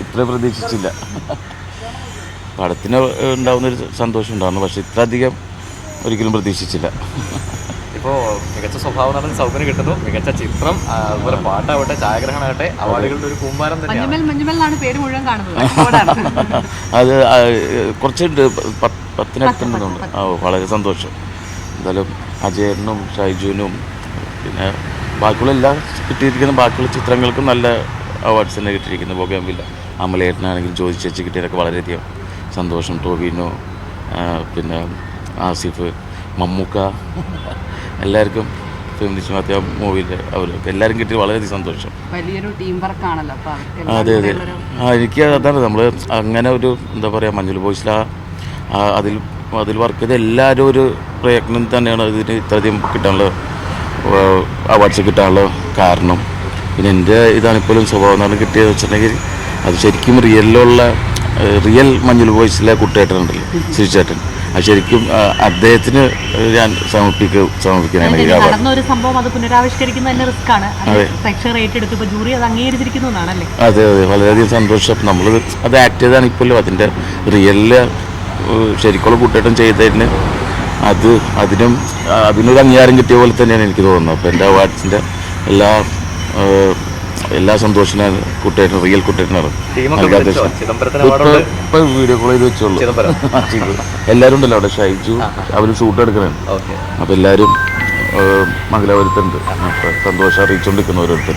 ഇത്ര പ്രതീക്ഷിച്ചില്ല. പടത്തിന് ഉണ്ടാകുന്നൊരു സന്തോഷം ഉണ്ടാകുന്നു, പക്ഷെ ഇത്ര അധികം ഒരിക്കലും പ്രതീക്ഷിച്ചില്ല. ഇപ്പോൾ മികച്ച സ്വഭാവ നടൻ സൗകര്യം കിട്ടുന്നു, മികച്ച ചിത്രം, അതുപോലെ പാട്ടാവട്ടെ, ഛായാഗ്രഹണമാകട്ടെ, അവാർഡുകളുടെ ഒരു കൂമ്പാരം തന്നെയാണ്. പേര് മുഴുവൻ കാണുന്നത്. അത് കുറച്ചുണ്ട്, 10-അടുത്തുണ്ട്. വളരെ സന്തോഷം. എന്തായാലും അജയനും ഷൈജുവിനും പിന്നെ ബാക്കിയുള്ള എല്ലാ കിട്ടിയിരിക്കുന്ന ബാക്കിയുള്ള ചിത്രങ്ങൾക്കും നല്ല അവാർഡ്സ് തന്നെ കിട്ടിയിരിക്കുന്നത്. ബോഗൻവില്ല, അമലേട്ടനാണെങ്കിൽ ജ്യോതി ചേച്ചി കിട്ടിയതൊക്കെ വളരെയധികം സന്തോഷം. ടോവിനോ, പിന്നെ ആസിഫ്, മമ്മൂക്ക, എല്ലാവർക്കും ഫെമിനിസ്റ്റ് മൂവിയിൽ അവർക്ക് എല്ലാവരും കിട്ടിയത് വളരെയധികം സന്തോഷം. വലിയൊരു ടീം വർക്കാണല്ലോ. അതെ അതെ. എനിക്ക് അതാണ് നമ്മൾ അങ്ങനെ ഒരു എന്താ പറയുക, മഞ്ഞൾ ബോയ്സിൽ അതിൽ വർക്ക് ചെയ്ത എല്ലാവരും ഒരു പ്രയത്നം തന്നെയാണ് ഇതിന് ഇത്രയധികം കിട്ടാനുള്ള അവാർഡ്സ് കിട്ടാനുള്ള കാരണം. പിന്നെ എൻ്റെ ഇതാണിപ്പോഴും സ്വഭാവം എന്നാണ് കിട്ടിയത് വെച്ചിട്ടുണ്ടെങ്കിൽ അത് ശരിക്കും റിയൽ മഞ്ഞൾ ബോയ്സിലെ കുട്ടേട്ടനുണ്ടല്ലോ, ശ്രീചേട്ടൻ, അത് ശരിക്കും അദ്ദേഹത്തിന് ഞാൻ സമർപ്പിക്കാനാണ് ഈ അവാർഡ്. ഒരു സംഭവം അത് പുനരാവിഷ്കരിക്കുന്നത് റിസ്ക് ആണ്. ജൂറി അത് അംഗീകരിച്ചിരിക്കുന്നു. അതെ അതെ, വളരെയധികം സന്തോഷം. നമ്മൾ അത് ആക്ട് ചെയ്താണ് ഇപ്പോഴും അതിൻ്റെ റിയലില് ശരിക്കുള്ള കുട്ടേട്ടൻ ചെയ്തതിന് അതിനൊരു അംഗീകാരം കിട്ടിയ പോലെ തന്നെയാണ് എനിക്ക് തോന്നുന്നത്. അപ്പോൾ എൻ്റെ അവാർഡ്സിൻ്റെ എല്ലാ സന്തോഷവും കുട്ടേട്ടൻ, റിയൽ കുട്ടേട്ടനാണ്. ഇപ്പൊ വീഡിയോ കോൾ ചെയ്ത് വെച്ചോളൂ. എല്ലാവരും ഉണ്ടല്ലോ അവിടെ, ഷൈജു അവർ ഷൂട്ട് എടുക്കണുണ്ട്. അപ്പോൾ എല്ലാവരും മംഗലാപുരത്തുണ്ട്. അപ്പോൾ സന്തോഷം അറിയിച്ചുകൊണ്ടിരിക്കുന്നു ഓരോരുത്തർ.